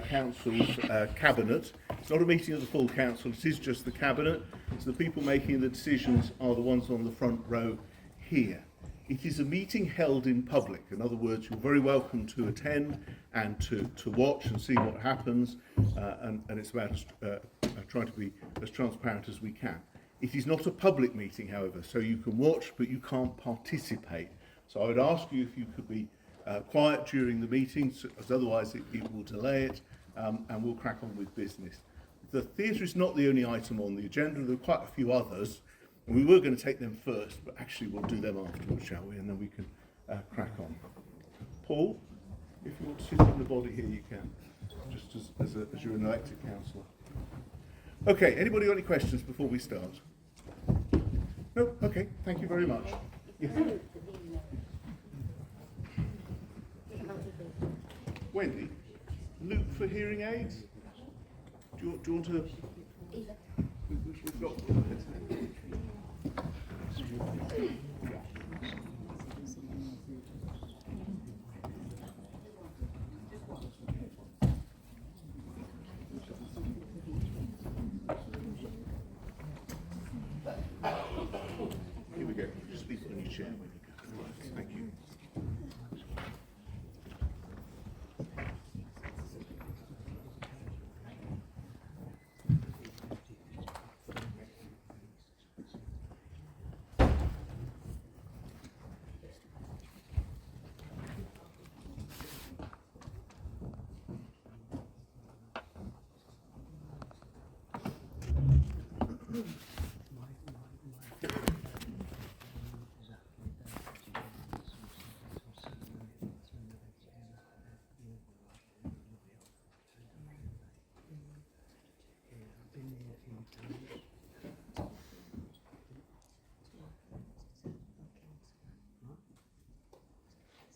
council's cabinet. It's not a meeting of the full council, it is just the cabinet. So the people making the decisions are the ones on the front row here. It is a meeting held in public. In other words, you're very welcome to attend and to watch and see what happens, and it's about trying to be as transparent as we can. It is not a public meeting, however, so you can watch but you can't participate. So I would ask you if you could be quiet during the meeting, as otherwise it will delay it, and we'll crack on with business. The theatre is not the only item on the agenda. There are quite a few others, and we were going to take them first, but actually we'll do them afterwards, shall we? And then we can crack on. Paul, if you want to sit in the body here, you can, just as you're an elected councillor. Okay, anybody got any questions before we start? No? Okay, thank you very much. Yes. Wendy, Luke for hearing aids? Do you want to? We've got. Here we go. Just leave it on your chair when you go. Right, thank you.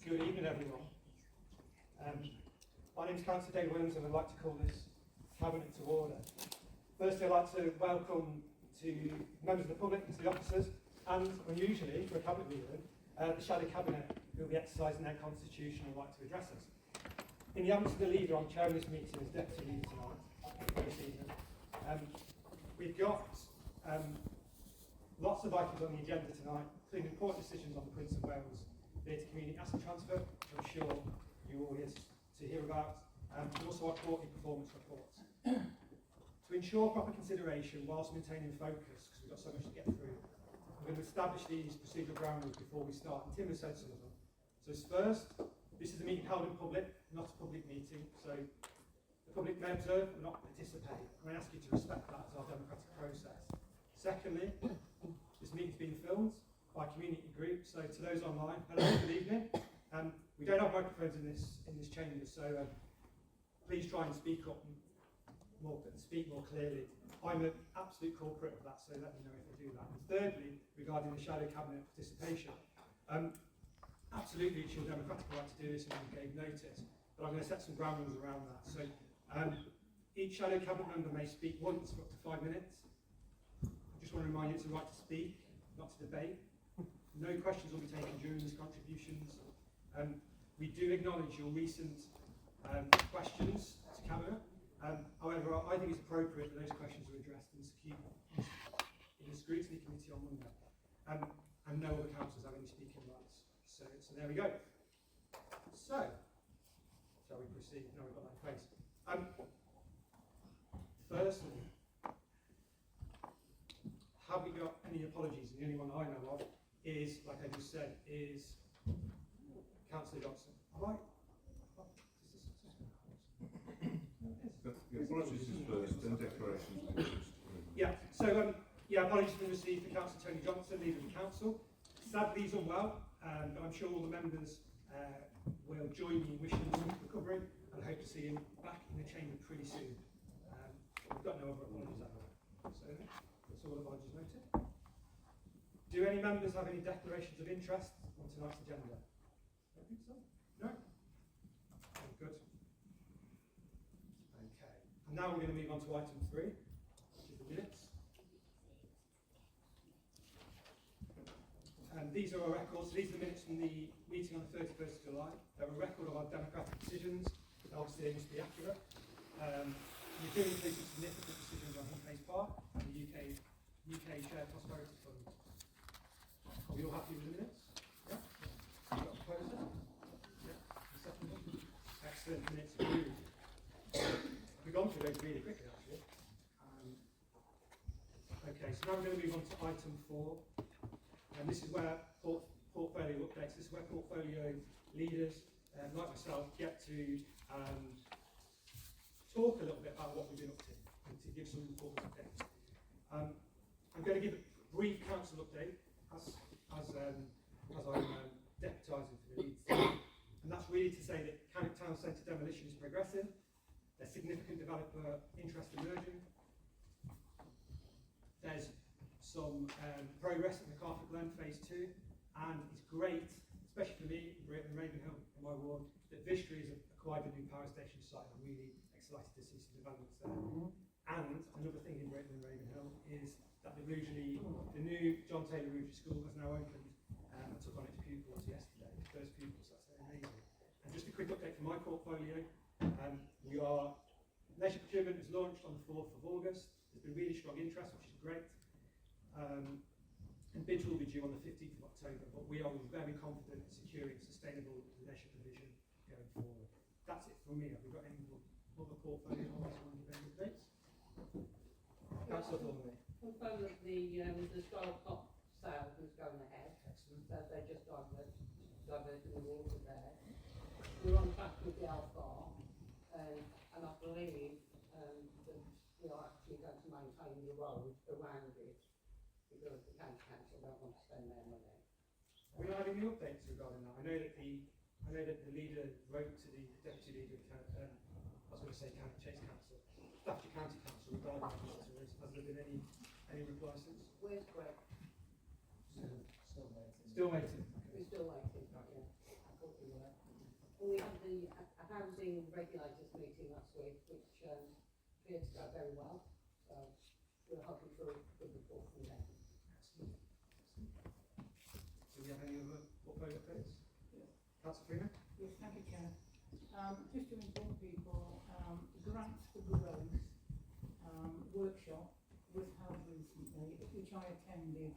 Good evening, everyone. My name is Councillor Dave Williams, and I'd like to call this Cabinet to order. Firstly, I'd like to welcome to members of the public, to the officers, and unusually for a cabinet meeting, the shadow cabinet who will be exercising their constitutional right to address us. In the absence of the leader, I'm chairing this meeting as deputy leader tonight, this evening. We've got lots of items on the agenda tonight, including important decisions on the Prince of Wales Theatre Community Asset Transfer, which I'm sure you're all here to hear about, and also our quarterly performance reports. To ensure proper consideration whilst maintaining focus, because we've got so much to get through, I'm going to establish these procedural ground rules before we start, and Tim has said some of them. So first, this is a meeting held in public, not a public meeting, so the public may observe but not participate. I ask you to respect that as our democratic process. Secondly, this meeting is being filmed by community groups, so to those online, hello, good evening. We don't have microphones in this chamber, so please try and speak up speak more clearly. I'm an absolute culprit of that, so let me know if I do that. And thirdly, regarding the shadow cabinet participation, absolutely it's your democratic right to do this and you gave notice, but I'm going to set some ground rules around that. So each shadow cabinet member may speak once for up to 5 minutes. I just want to remind you it's a right to speak, not to debate. No questions will be taken during these contributions. We do acknowledge your recent questions to Cabinet. However, I think it's appropriate that those questions are addressed in the scrutiny committee on Monday. And no other councillors have any speaking rights. So there we go. So, shall we proceed? No, we've got that in place. Firstly, have we got any apologies? The only one I know of is, like I just said, is Councillor Johnson. Am I? Apologies is first, then declarations. Yeah, so apologies have been received for Councillor Tony Johnson, leader of the council. Sadly, he's unwell, but I'm sure all the members will join me in wishing him a recovery, and I hope to see him back in the chamber pretty soon. We've got no other apologies at all. So that's all apologies noted. Do any members have any declarations of interest on tonight's agenda? I don't think so. No? Oh, good. Okay. And now we're going to move on to item 3, which is the minutes. And these are our records. So these are the minutes from the meeting on the 31st of July. They're a record of our democratic decisions, obviously they must be accurate. We do include some significant decisions on Hinkley Park and the UK Shared Prosperity Fund. Are we all happy with the minutes? Yeah? You got a proposer? Yeah? A second one? Excellent, minutes approved. We've gone through those really quickly actually. Okay, so now we're going to move on to item 4. And this is where portfolio updates, this is where portfolio leaders, like myself, get to talk a little bit about what we've been up to and to give some important updates. I'm going to give a brief council update as I'm deputising for the Leeds team. And that's really to say that Cannock Town Centre demolition is progressing. There's significant developer interest emerging. There's some progress in the Carpet Glen Phase 2, and it's great, especially for me in Ravenhill, in my ward, that Vistry has acquired a new power station site. I'm really excited to see some developments there. And another thing in Ravenhill is that the new John Taylor Rouge School has now opened and took on its pupils yesterday, its first pupils. That's amazing. And just a quick update from my portfolio. Leisure procurement is launched on the 4th of August. There's been really strong interest, which is great. And bids will be due on the 15th of October, but we are very confident in securing sustainable leisure provision going forward. That's it from me. Have we got any other portfolio holders who want to give any updates? Councillor Thornley. Confirm that the style pop sale is going ahead. Excellent. So they're just diverting the water there. We're on track with the Alpha, and I believe that we are actually going to maintain the road around it because the county council don't want to spend their money. Have we had any updates regarding that? I know that the leader wrote to the deputy leader of Cannock Chase Council, Staffordshire County Council regarding that. Has there been any reply since? Where's Greg? Still waiting. We're still waiting. Yeah. I thought we were. And we had the housing regulators meeting last week, which appeared to go very well. So we're hoping for a good report from them. Excellent. Do we have any other portfolio updates? Yes. Councillor Freeman? Yes, thank you, Chair. Just to inform people, grants for growth workshop was held recently, which I attended.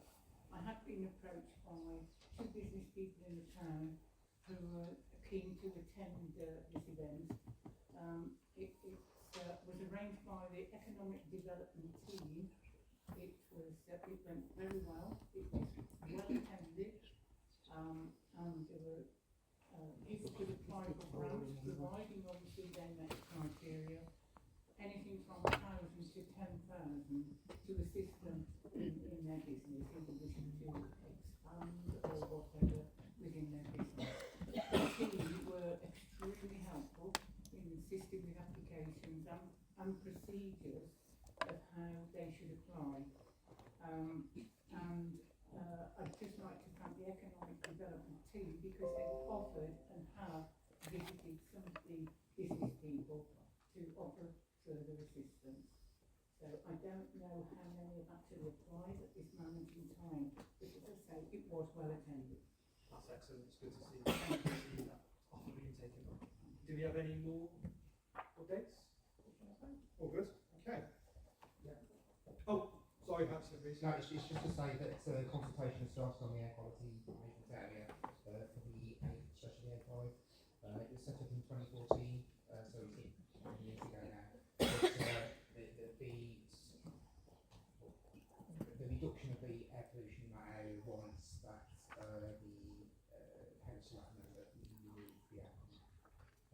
I had been approached by 2 business people in the town who were keen to attend this event. It was arranged by the Economic Development team. It went very well. It was well attended, and there were people could apply for grants, providing obviously they met criteria. Anything from 1,000 to 10,000 to assist them in their business, in addition to expand or whatever within their business. The team were extremely helpful in assisting with applications and procedures of how they should apply. I'd just like to thank the Economic Development team because they've offered and have visited some of the business people to offer further assistance. So I don't know how many have actually applied at this moment in time, but as I say, it was well attended. That's excellent. It's good to see that offer being taken up. Do we have any more updates? All good? Okay. Yeah. Oh, sorry, Councillor Rees. No, it's just to say that consultation started on the air quality management area for the A, especially the A5. It was set up in 2014, so it's 20 years ago now. But, the reduction of the air pollution in that area warrants that the council recommend that we remove the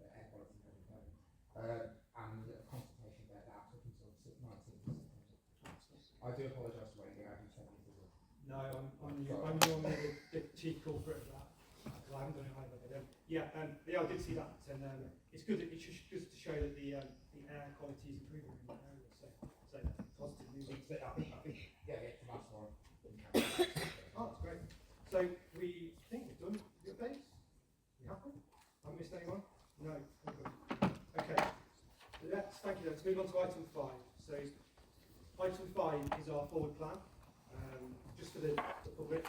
air quality management and a consultation about that up until 19th of September. I do apologise for waiting around 10 minutes as well. No, I'm normally the chief culprit of that, because I haven't done it either. But yeah, I did see that, and it's good. It's just good to show that the air quality is improving in that area. So positive news. I think yeah, from us more. Oh, that's great. So we think we've done the updates. We happy? Haven't missed anyone? No. Okay. Thank you. Let's move on to item 5. So item 5 is our forward plan. Just for the public.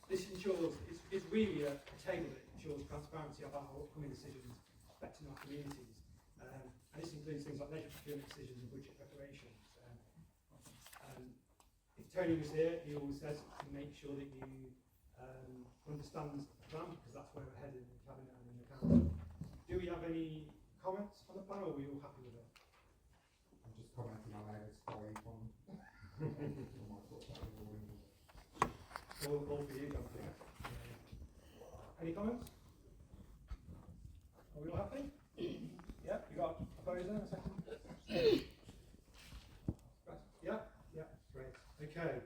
This ensures, it's really a table that ensures transparency about our upcoming decisions affecting our communities. And this includes things like leisure procurement decisions and budget preparations. If Tony was here, he always says to make sure that you understand the plan, because that's where we're headed in the Cabinet and in the Council. Do we have any comments on the plan, or are we all happy with it? I'm just commenting on David's point on All for you, Jonathan. Any comments? Are we all happy? Yeah, you got a opposer in a second? Yeah, yeah, great. Okay,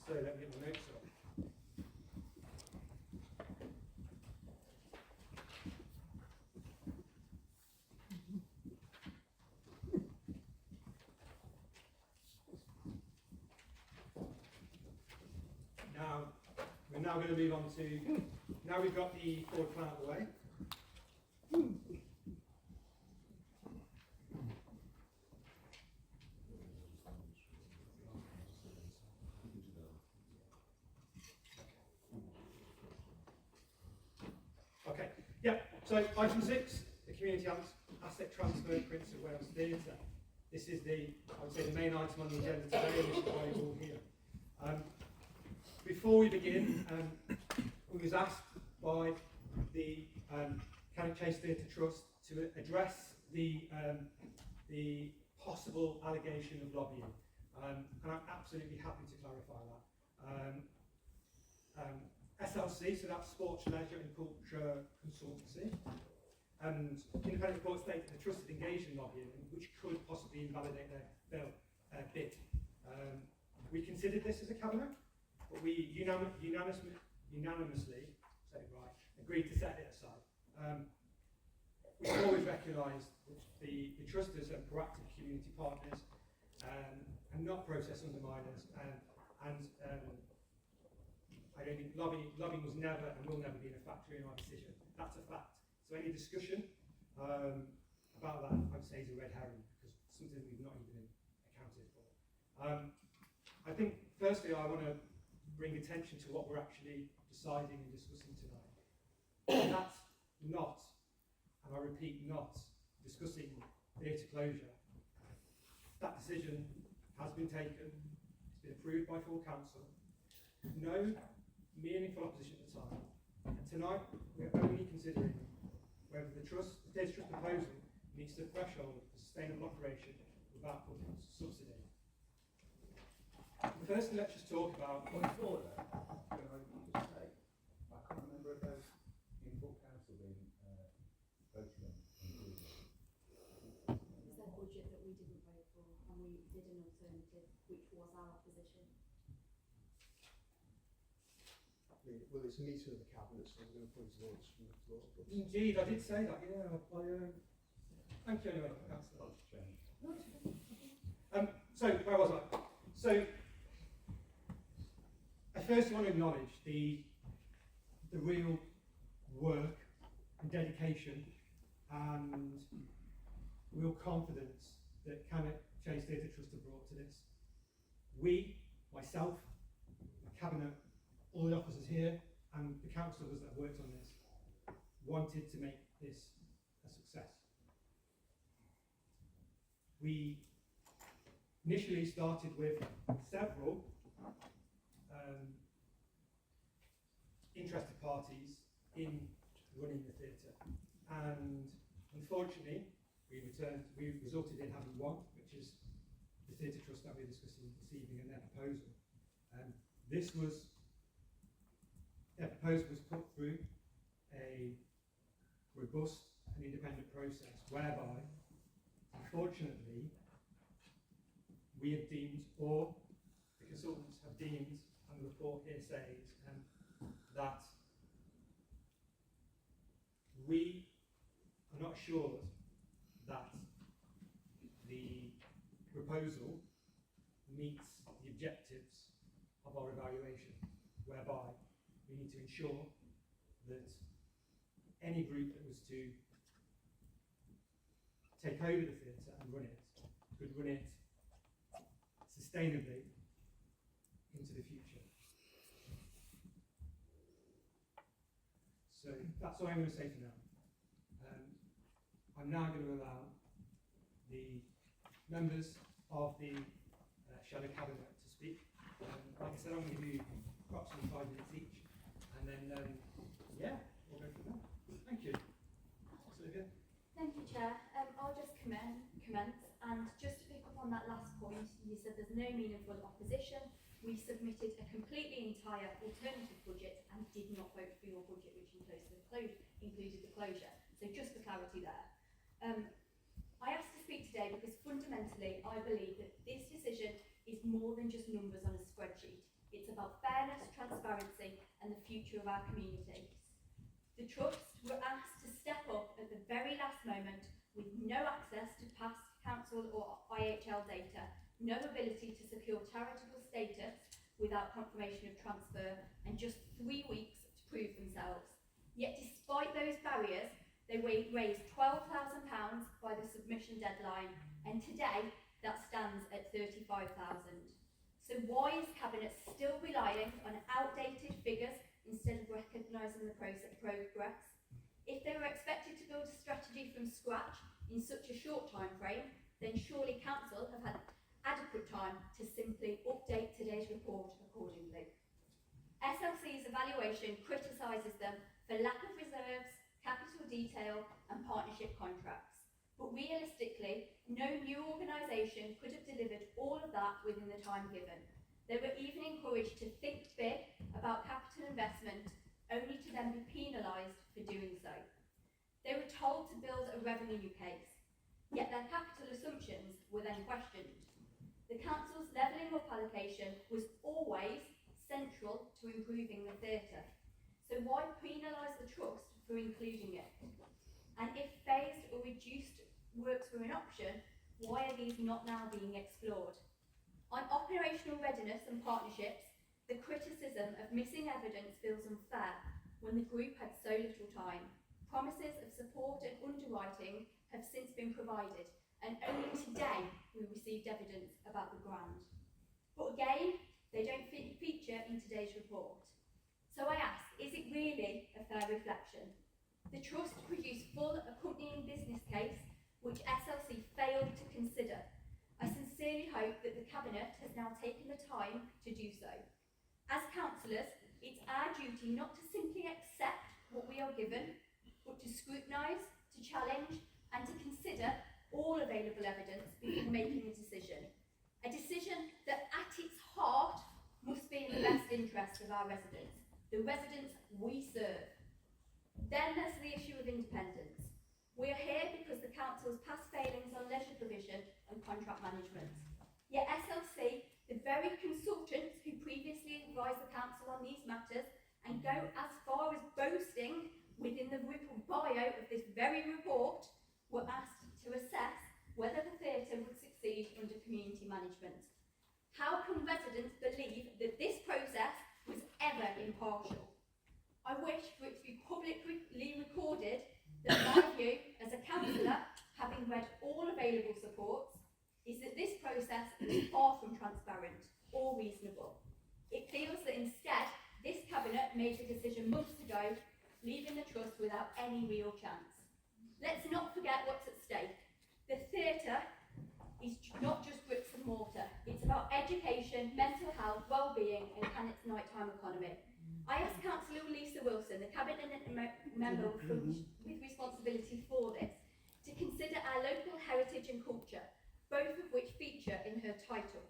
so let me get my notes up. Now, we're now going to move on to, now we've got the forward plan out of the way. Okay, yeah, so item 6, the community asset transfer Prince of Wales Theatre. This is the, I would say, the main item on the agenda today, and this is why you're all here. Before we begin, we was asked by the Cannock Chase Theatre Trust to address the possible allegation of lobbying, and I'm absolutely happy to clarify that. SLC, so that's Sports, Leisure and Culture Consultancy, and independent report stated the trust had engaged in lobbying, which could possibly invalidate their bid. We considered this as a cabinet, but we unanimously, said it right, agreed to set it aside. We've always recognised the trust as proactive community partners and not process underminers, and I don't think lobbying was never and will never be a factor in our decision. That's a fact. So any discussion about that, I'd say, is a red herring, because something we've not even accounted for. I think, firstly, I want to bring attention to what we're actually deciding and discussing tonight. And that's not, and I repeat, not discussing theatre closure. That decision has been taken, it's been approved by full council, no meaningful opposition at the time, and tonight we're only considering whether the theatre trust proposal meets the threshold for sustainable operation without public subsidy. Firstly, let's just talk about Point of order. Can I just say, I can't remember if those in full council being voted on. It's their budget that we didn't vote for, and we did an alternative, which was our opposition. Well, it's a meeting of the cabinet, so I'm going to put his votes from the floor. Indeed, I did say that, yeah. Thank you anyway, Councillor. So, where was I? So, I first want to acknowledge the real work and dedication and real confidence that Cannock Chase Theatre Trust have brought to this. We, myself, the Cabinet, all the officers here, and the councillors that have worked on this, wanted to make this a success. We initially started with several interested parties in running the theatre, and unfortunately we resulted in having one, which is the Theatre Trust that we're discussing this evening, and their proposal. Their proposal was put through a robust and independent process whereby, unfortunately, we have deemed, or the consultants have deemed, and the report here says, that we are not sure that the proposal meets the objectives of our evaluation, whereby we need to ensure that any group that was to take over the theatre and run it could run it sustainably into the future. So that's all I'm going to say for now. I'm now going to allow the members of the shadow cabinet to speak. Like I said, I'm going to give you approximately 5 minutes each, and then yeah, we'll go from there. Thank you. Olivia. Thank you, Chair. I'll just commence, and just to pick up on that last point, you said there's no meaningful opposition. We submitted a completely entire alternative budget and did not vote for your budget, which included the closure. So just for clarity there. I asked to speak today because fundamentally I believe that this decision is more than just numbers on a spreadsheet. It's about fairness, transparency and the future of our community. The Trust were asked to step up at the very last moment with no access to past council or IHL data, no ability to secure charitable status without confirmation of transfer, and just 3 weeks to prove themselves. Yet despite those barriers, they raised £12,000 by the submission deadline, and today that stands at £35,000. So why is Cabinet still relying on outdated figures instead of recognising the progress? If they were expected to build a strategy from scratch in such a short time frame, then surely Council have had adequate time to simply update today's report accordingly. SLC's evaluation criticises them for lack of reserves, capital detail and partnership contracts. But realistically, no new organisation could have delivered all of that within the time given. They were even encouraged to think big about capital investment, only to then be penalised for doing so. They were told to build a revenue case, yet their capital assumptions were then questioned. The Council's levelling up allocation was always central to improving the theatre. So why penalise the Trust for including it? And if phased or reduced works were an option, why are these not now being explored? On operational readiness and partnerships, the criticism of missing evidence feels unfair when the group had so little time. Promises of support and underwriting have since been provided, and only today we received evidence about the grant. But again, they don't feature in today's report. So I ask, is it really a fair reflection? The Trust produced full accompanying business case, which SLC failed to consider. I sincerely hope that the Cabinet has now taken the time to do so. As councillors, it's our duty not to simply accept what we are given, but to scrutinise, to challenge and to consider all available evidence before making a decision. A decision that at its heart must be in the best interest of our residents, the residents we serve. Then there's the issue of independence. We are here because the Council's past failings on leisure provision and contract management. Yet SLC, the very consultants who previously advised the Council on these matters and go as far as boasting within the bio of this very report, were asked to assess whether the theatre would succeed under community management. How can residents believe that this process was ever impartial? I wish for it to be publicly recorded that my view as a councillor, having read all available supports, is that this process is far from transparent or reasonable. It feels that instead, this Cabinet made the decision months ago, leaving the Trust without any real chance. Let's not forget what's at stake. The theatre is not just bricks and mortar. It's about education, mental health, well-being and Cannock's nighttime economy. I asked Councillor Lisa Wilson, the Cabinet member with responsibility for this, to consider our local heritage and culture, both of which feature in her title.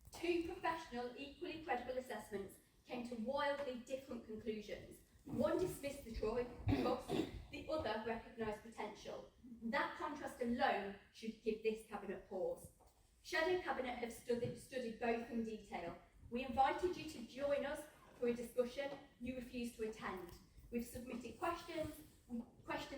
Two professional, equally credible assessments came to wildly different conclusions. One dismissed the trust, the other recognised potential. That contrast alone should give this Cabinet pause. Shadow Cabinet have studied both in detail. We invited you to join us for a discussion. You refused to attend. We've submitted questions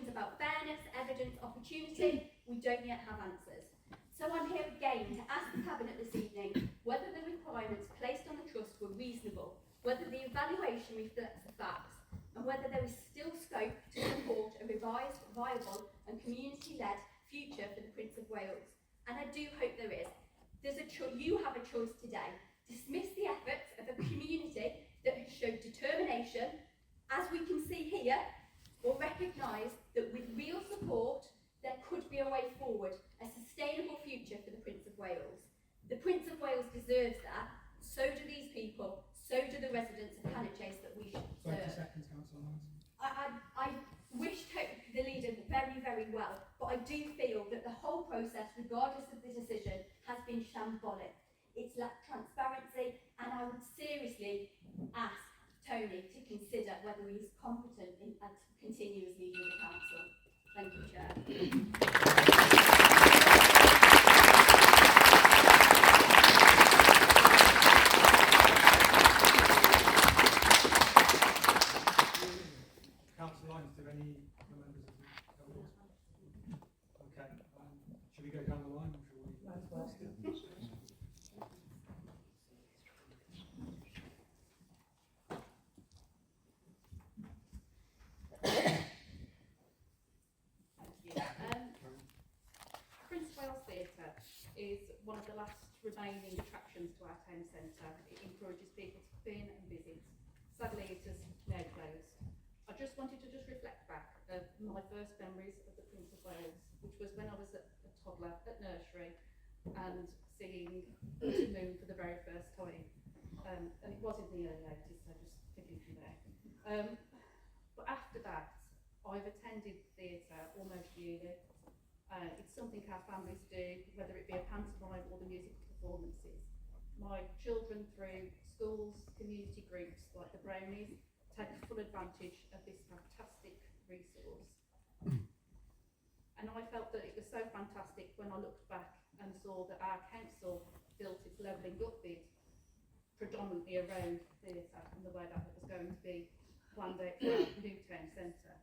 about fairness, evidence, opportunity. We don't yet have answers. So I'm here again to ask the Cabinet this evening whether the requirements placed on the Trust were reasonable, whether the evaluation reflects the facts, and whether there is still scope to support a revised, viable and community-led future for the Prince of Wales. And I do hope there is. You have a choice today. Dismiss the efforts of a community that has showed determination, as we can see here, or recognise that with real support, there could be a way forward, a sustainable future for the Prince of Wales. The Prince of Wales deserves that, so do these people, so do the residents of Cannock Chase that we should 20 serve. seconds, Councillor Knight. I wish the leader very, very well, but I do feel that the whole process, regardless of the decision, has been shambolic. It's lacked transparency, and I would seriously ask Tony to consider whether he's competent and to continue as leader of the council. Thank you, Chair. Councillor Lyons, do any other members of the audience? Okay, should we go down the line or shall we? That's well. Prince of Wales Theatre is one of the last remaining attractions to our town centre. It encourages people to come in and visit. Sadly, it has now closed. I just wanted to reflect back of my first memories of the Prince of Wales, which was when I was a toddler at nursery and seeing the moon for the very first time. And it was in the early 80s, so just forgive me there. But after that, I've attended theatre almost yearly. It's something our families do, whether it be a pantomime or the music performances. My children, through schools, community groups like the Brownies, take full advantage of this fantastic resource. And I felt that it was so fantastic when I looked back and saw that our council built its levelling up bid predominantly around theatre and the way that it was going to be planned out for our new town centre.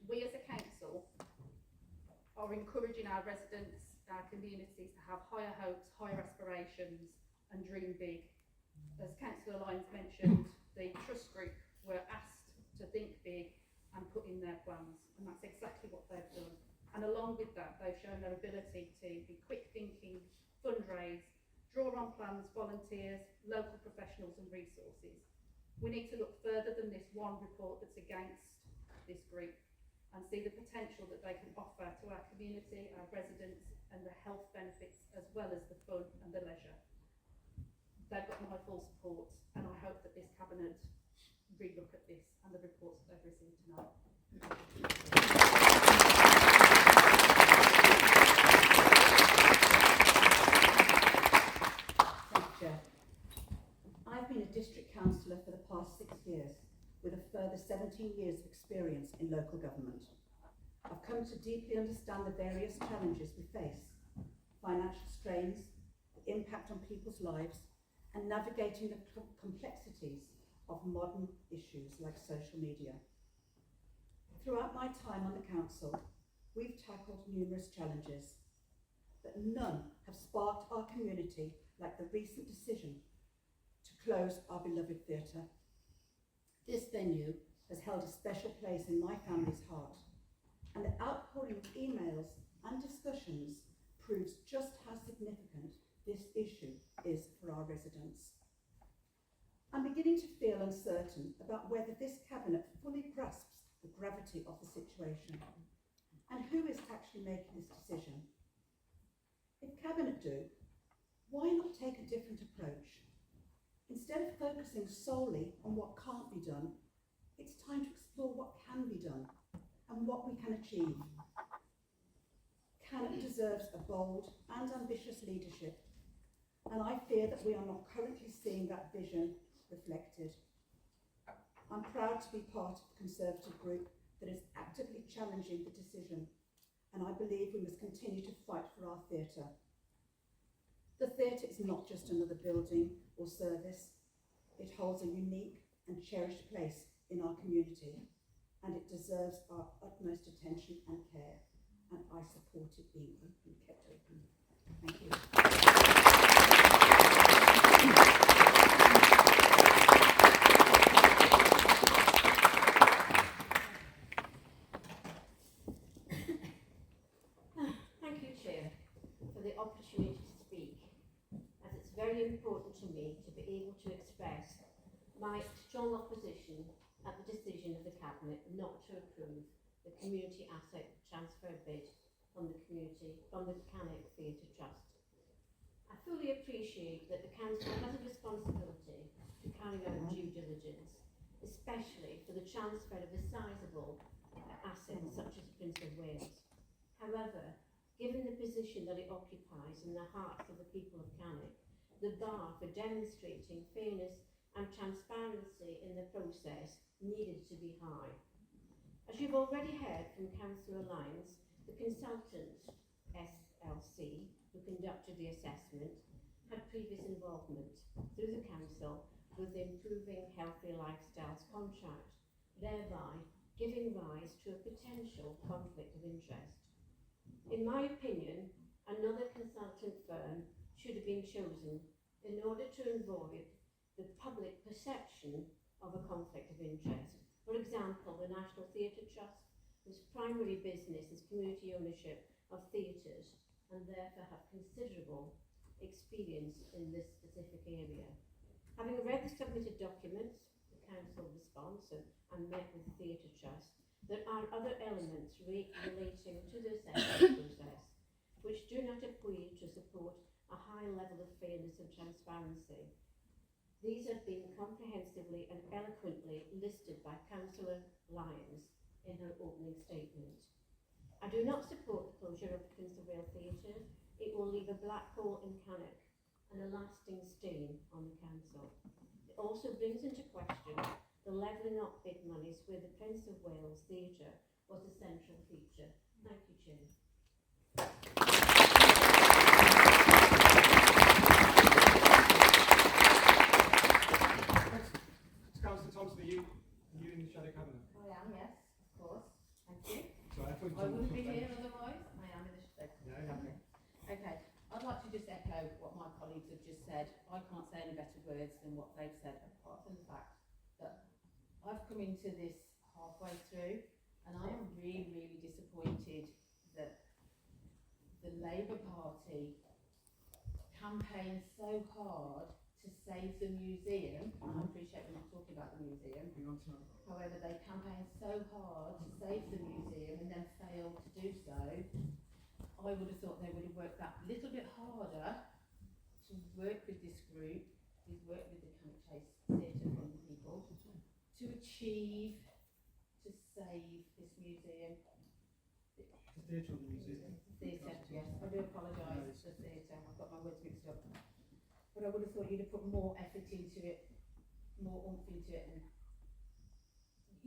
We as a council are encouraging our residents, our communities to have higher hopes, higher aspirations and dream big. As Councillor Lyons mentioned, the trust group were asked to think big and put in their plans, and that's exactly what they've done. And along with that, they've shown their ability to be quick thinking, fundraise, draw on plans, volunteers, local professionals and resources. We need to look further than this one report that's against this group and see the potential that they can offer to our community, our residents and the health benefits as well as the fun and the leisure. They've got my full support and I hope that this cabinet relook at this and the reports that they've received tonight. Thank you, Chair. I've been a district councillor for the past 6 years, with a further 17 years of experience in local government. I've come to deeply understand the various challenges we face, financial strains, the impact on people's lives, and navigating the complexities of modern issues like social media. Throughout my time on the council, we've tackled numerous challenges, but none have sparked our community like the recent decision to close our beloved theatre. This venue has held a special place in my family's heart, and the outpouring of emails and discussions proves just how significant this issue is for our residents. I'm beginning to feel uncertain about whether this cabinet fully grasps the gravity of the situation and who is actually making this decision. If cabinet do, why not take a different approach? Instead of focusing solely on what can't be done, it's time to explore what can be done and what we can achieve. Cannock deserves a bold and ambitious leadership, and I fear that we are not currently seeing that vision reflected. I'm proud to be part of the Conservative group that is actively challenging the decision, and I believe we must continue to fight for our theatre. The theatre is not just another building or service. It holds a unique and cherished place in our community, and it deserves our utmost attention and care, and I support it being kept open. Thank you. Thank you, Chair, for the opportunity to speak, as it's very important to me to be able to express my strong opposition at the decision of the Cabinet not to approve the community asset transfer bid from the Cannock Theatre Trust. I fully appreciate that the council has a responsibility to carry out due diligence, especially for the transfer of a sizeable asset such as Prince of Wales. However, given the position that it occupies in the hearts of the people of Cannock, the bar for demonstrating fairness and transparency in the process needed to be high. As you've already heard from Councillor Lyons, the consultant SLC who conducted the assessment had previous involvement through the council with the Improving Healthy Lifestyles contract, thereby giving rise to a potential conflict of interest. In my opinion, another consultant firm should have been chosen in order to avoid the public perception of a conflict of interest. For example, the National Theatre Trust, whose primary business is community ownership of theatres and therefore have considerable experience in this specific area. Having read the submitted documents, the council response and met with the Theatre Trust, there are other elements relating to the assessment process which do not appear to support a high level of fairness and transparency. These have been comprehensively and eloquently listed by Councillor Lyons in her opening statement. I do not support the closure of the Prince of Wales Theatre. It will leave a black hole in Cannock and a lasting stain on the council. It also brings into question the levelling up bid monies where the Prince of Wales Theatre was a central feature. Thank you, Chair. Councillor Thompson, are you in the shadow cabinet? I am, yes, of course. Thank you. Sorry, I thought you I wouldn't be told me. here otherwise. I am in the shadow. No, okay. Okay, I'd like to just echo what my colleagues have just said. I can't say any better words than what they've said, apart from the fact that I've come into this halfway through, and I am really, really disappointed that the Labour Party campaigned so hard to save the museum. I appreciate we're not talking about the museum. However, they campaigned so hard to save the museum and then failed to do so. I would have thought they would have worked that little bit harder to work with this group, to work with the Cannock Chase Theatre Fund people, to achieve, to save this museum. The theatre or the museum? Theatre, yes. I do apologise for theatre. I've got my words mixed up. But I would have thought you'd have put more effort into it, more oomph into it, and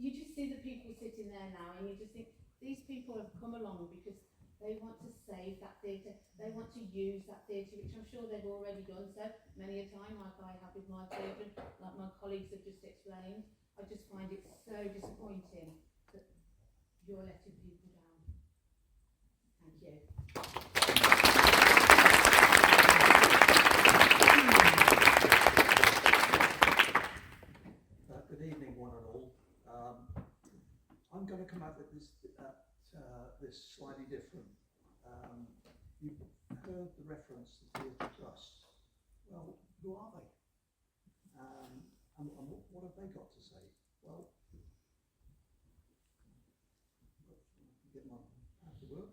you just see the people sitting there now, and you just think these people have come along because they want to save that theatre. They want to use that theatre, which I'm sure they've already done so many a time, like I have with my children, like my colleagues have just explained. I just find it so disappointing that you're letting people down. Thank you. Good evening, one and all. I'm going to come out with this slightly different. You've heard the reference to the Theatre Trust. Well, who are they? And what have they got to say? Well, get my out to work.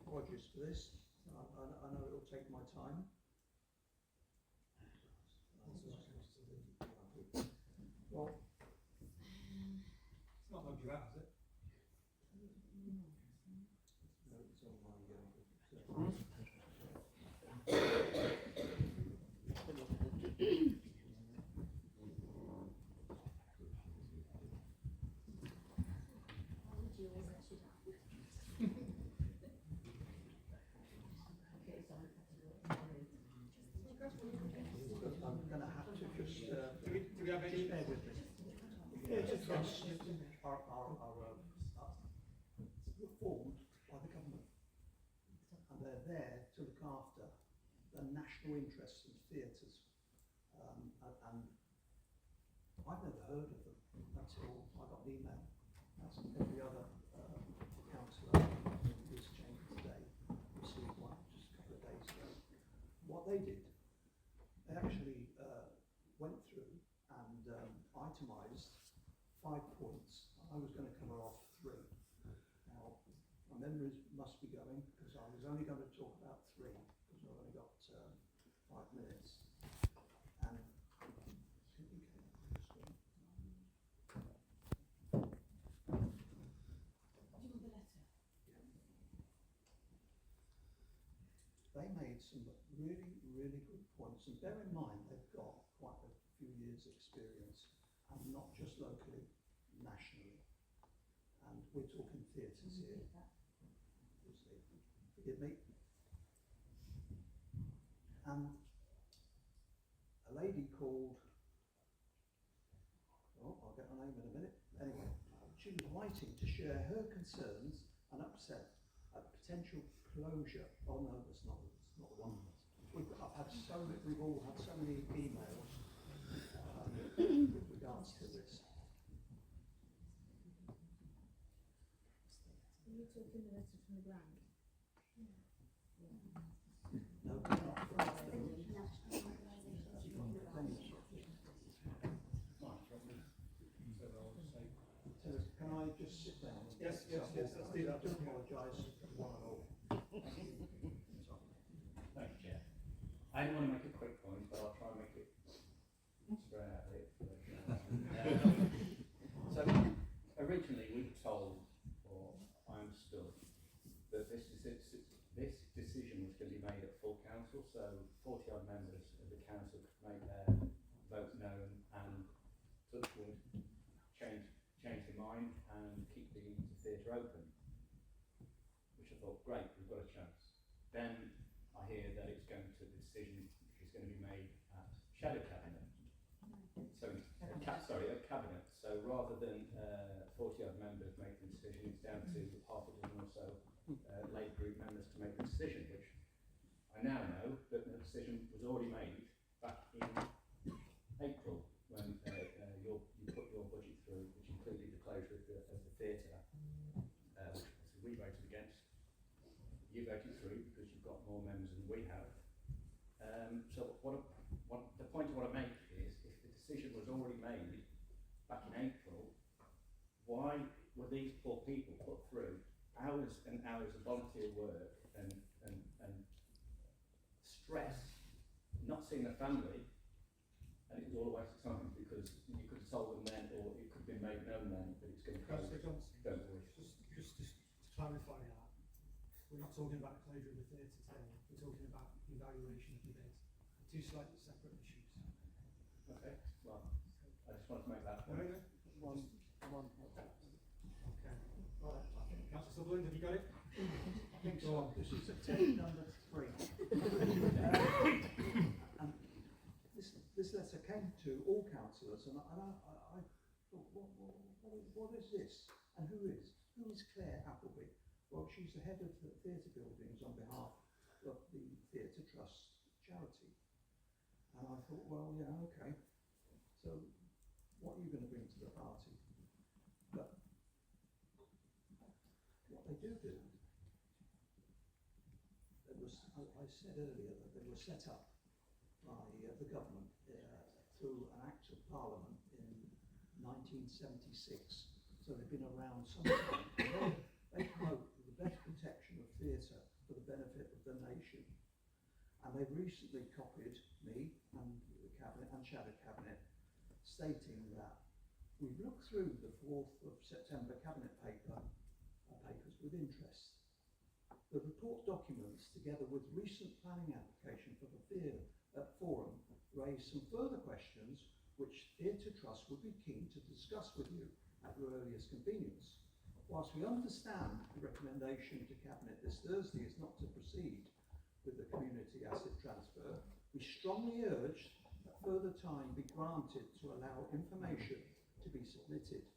Apologies for this. I know it'll take my time. Well, It's not logged you out, is it? no, it's on my I'm going to have to just Do we have any? bear with me. The trusts are formed by the government, and they're there to look after the national interests of theatres. And I've never heard of them until I got an email, as every other councillor in this chamber today received one. only going to talk about 3 because we've only got 5 minutes. And they made some really, really good points, and bear in mind they've got quite a few years' experience, and not just locally, nationally. And we're talking theatres here. Obviously, forgive me. And a lady called, oh, I'll get her name in a minute. Anyway, she was writing to share her concerns and upset at potential closure. Oh no, that's not the one. We've all had so many emails with regards to this. Are you talking the letter from the grant? No, we're not. So can I just sit down? Yes, let's do that. I do apologise for one and all. Thank you, Chair. I only want to make a quick point, but I'll try and make it straight out of it. So, originally we were told, or I understood, that this decision was going to be made at full council, so 40 odd members of the council could make their vote known and touch wood, change their mind and keep the theatre open. Which I thought, great, we've got a chance. Then I hear that the decision is going to be made at shadow cabinet. So, at cabinet. So rather than 40 odd members make the decision, it's down to half a dozen or so lay group members to make the decision, which I now know that the decision was already made back in April when you put your budget through, which included the closure of the theatre, which we voted against. You voted through because you've got more members than we have. So the point I want to make is, if the decision was already made back in April, why were these poor people put through hours and hours of volunteer work and stress, not seeing their family, and it was all a waste of time because you could have told them then, or it could have been made known then that it's going to close. Councillor Johnson, Don't worry. just to clarify that, we're not talking about the closure of the theatre today, we're talking about the evaluation of the bid. Two slightly separate issues. Okay, well, I just want to make that No, point. no. Okay. Right. Councillor Sutherland, have you got it? I think so. This is attempt number 3. And this letter came to all councillors, and I thought, what is this? And who is Claire Appleby? Well, she's the head of the theatre buildings on behalf of the Theatre Trust charity. And I thought, well, yeah, okay. So, what are you going to bring to the party? But what they do, I said earlier that they were set up by the government through an Act of Parliament in 1976. So they've been around some time. They promote the better protection of theatre for the benefit of the nation. And they've recently copied me and the Cabinet and Shadow Cabinet, stating that we've looked through the 4th of September Cabinet papers with interest. The report documents, together with recent planning application for the theatre forum, raise some further questions which Theatre Trust would be keen to discuss with you at your earliest convenience. Whilst we understand the recommendation to Cabinet this Thursday is not to proceed with the community asset transfer, we strongly urge that further time be granted to allow information to be submitted.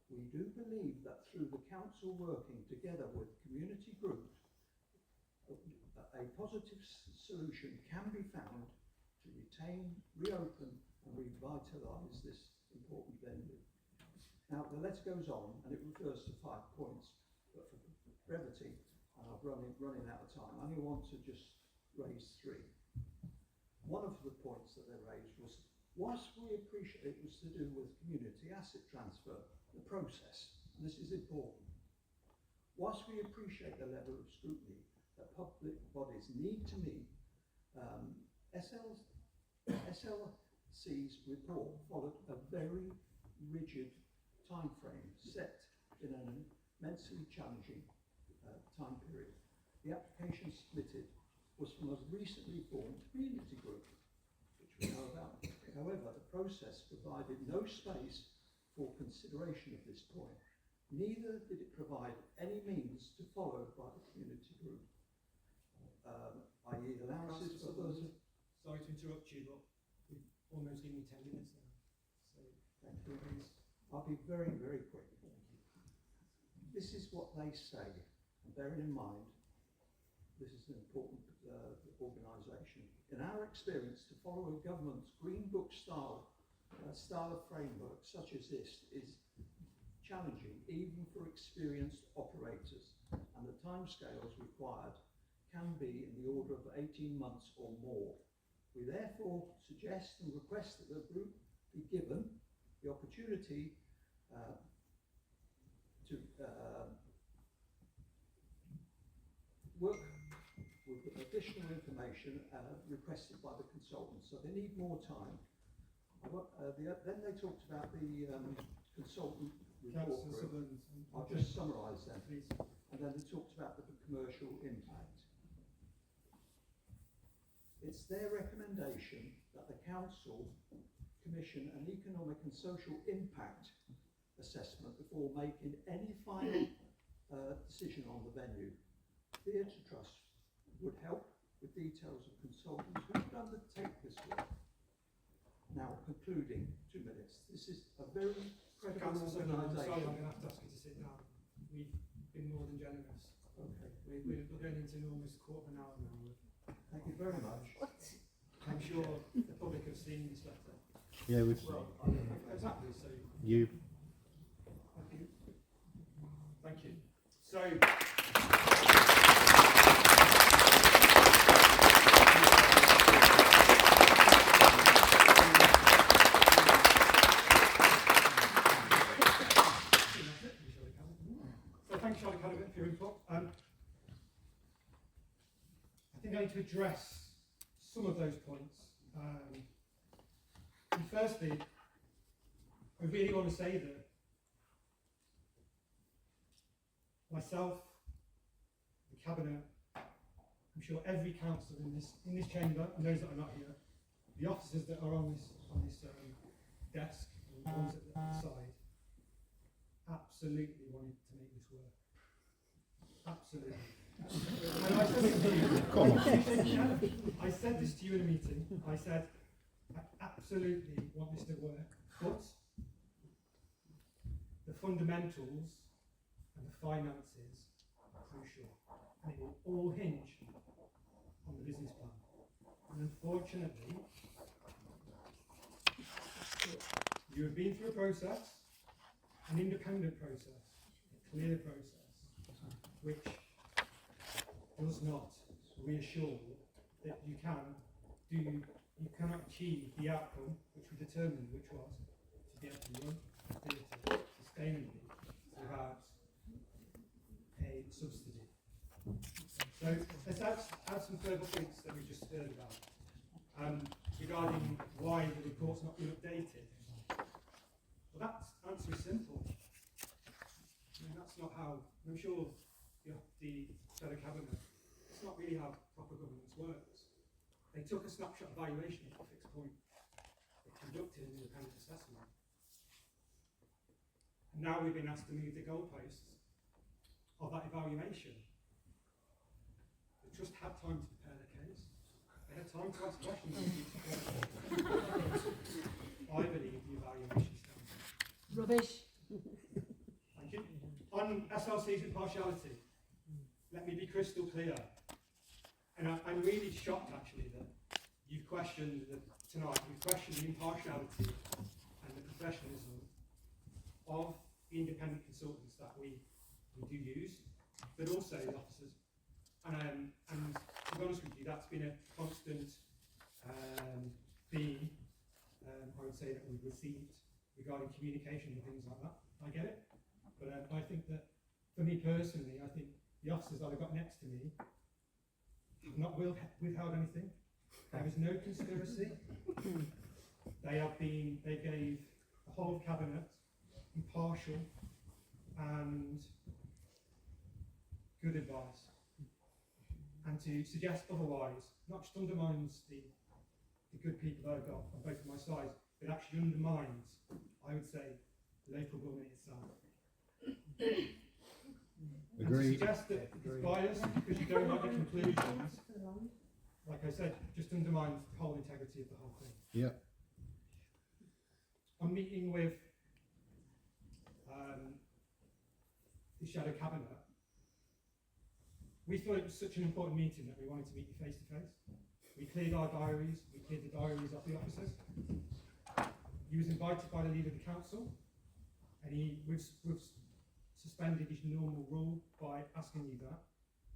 We do believe that through the council working together with community groups, a positive solution can be found to retain, reopen and revitalise this important venue. Now the letter goes on and it refers to 5 points, but for brevity, and I'm running out of time, I only want to just raise 3. One of the points that they raised was, whilst we appreciate it was to do with community asset transfer, the process, and this is important, whilst we appreciate the level of scrutiny that public bodies need to meet. SLC's report followed a very rigid time frame set in an immensely challenging time period. The application submitted was from a recently formed community group, which we know about. However, the process provided no space for consideration of this point. Neither did it provide any means to follow by the community group, i.e. allowances for those. Sorry to interrupt you, but we've almost given you 10 minutes now. So Thank you. I'll be very, very quick. This is what they say, and bearing in mind, this is an important organisation. In our experience, to follow a government's Green Book style of framework such as this is challenging even for experienced operators, and the timescales required can be in the order of 18 months or more. We therefore suggest and request that the group be given the opportunity to work with additional information requested by the consultants. So they need more time. Then they talked about the consultant report group. I'll just summarise them. please. And then they talked about the commercial impact. It's their recommendation that the council commission an economic and social impact assessment before making any final decision on the venue. Theatre Trust would help with details of consultants who would undertake this work. Now, concluding, 2 minutes. This is a very credible Councillor Sutherland, I'm sorry, I'm organisation. going to have to ask you to sit down. We've been more than generous. Okay, We're going into almost a quarter of an hour now. thank you very much. I'm sure the public have seen this letter. Yeah, we've Well, exactly, so you. thank you. Thank you. So, thanks, Charlie Cannock, for your input. I think I need to address some of those points. And firstly, I really want to say that myself, the Cabinet, I'm sure every councillor in this chamber, and those that are not here, the officers that are on this desk, and the ones at the side, absolutely wanted to make this work. Absolutely. And I said this to you in a meeting. I said, I absolutely want this to work, but the fundamentals and the finances are crucial, and it will all hinge on the business plan. And unfortunately, you have been through a process, an independent process, a clear process, which does not reassure that you cannot achieve the outcome which we determined, which was to be able to run theatre sustainably without a subsidy. So let's add some further points that we just heard about regarding why the report's not been updated. Well, that answer is simple. I mean, that's not how, I'm sure the fellow Cabinet, it's not really how proper governance works. They took a snapshot evaluation at a fixed point. They conducted an independent assessment. And now we've been asked to move the goalposts of that evaluation. The Trust had time to prepare their case. They had time to ask questions. I believe the evaluation stands. Rubbish. Thank you. On SLC's impartiality, let me be crystal clear. And I'm really shocked actually that you've questioned tonight, you've questioned the impartiality and the professionalism of the independent consultants that we do use, but also the officers. And to be honest with you, that's been a constant theme, I would say, that we've received regarding communication and things like that. I get it, but I think that for me personally, I think the officers that I've got next to me I've not withheld anything. There is no conspiracy. They gave the whole of cabinet impartial and good advice. And to suggest otherwise not just undermines the good people that I've got on both of my sides, but actually undermines, I would say, local government itself. And to suggest that it's biased because you don't like the conclusions, like I said, just undermines the whole integrity of the whole thing. Yeah. I'm meeting with the shadow cabinet. We thought it was such an important meeting that we wanted to meet you face to face. We cleared our diaries, we cleared the diaries of the officers. He was invited by the leader of the council, and we've suspended his normal rule by asking you that.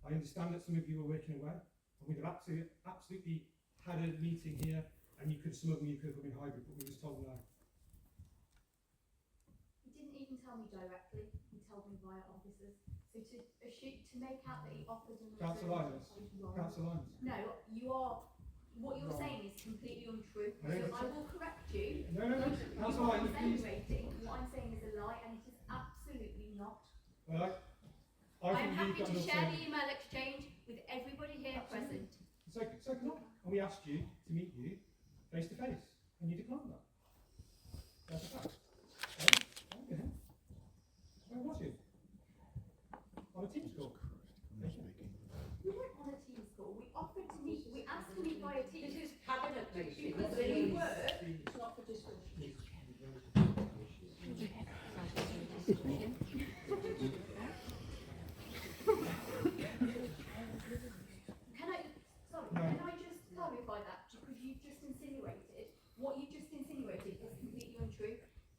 I understand that some of you were working away, and we'd have absolutely had a meeting here, and some of you could have come in hybrid, but we was told no. He didn't even tell me directly, he told me via officers. So to make out that he offered them Council Lyons. No, what you're saying is completely untrue. So I will correct you. No. Council Lyons, please. What I'm saying is a lie, and it is absolutely not. Well, I am happy to share the email exchange with everybody here present. So come on. And we asked you to meet you face to face, and you declined that. That's a fact. Okay. Where was you? On a Teams call. We weren't on a Teams call. We offered to meet. We asked to meet via Teams. This is cabinet meeting. Because we were. It's not for discussion. Can I just clarify that? Because you've just insinuated, what you've just insinuated is completely untrue.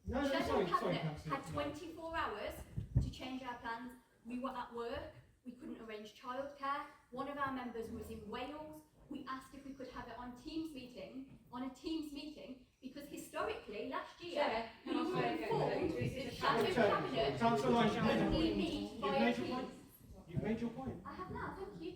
Shadow Cabinet had 24 hours to change our plans. We were at work, we couldn't arrange childcare, one of our members was in Wales. We asked if we could have it on a Teams meeting, because historically, last year, we were informed that Shadow Cabinet would only meet via Teams. You've made your point. I have now, thank you.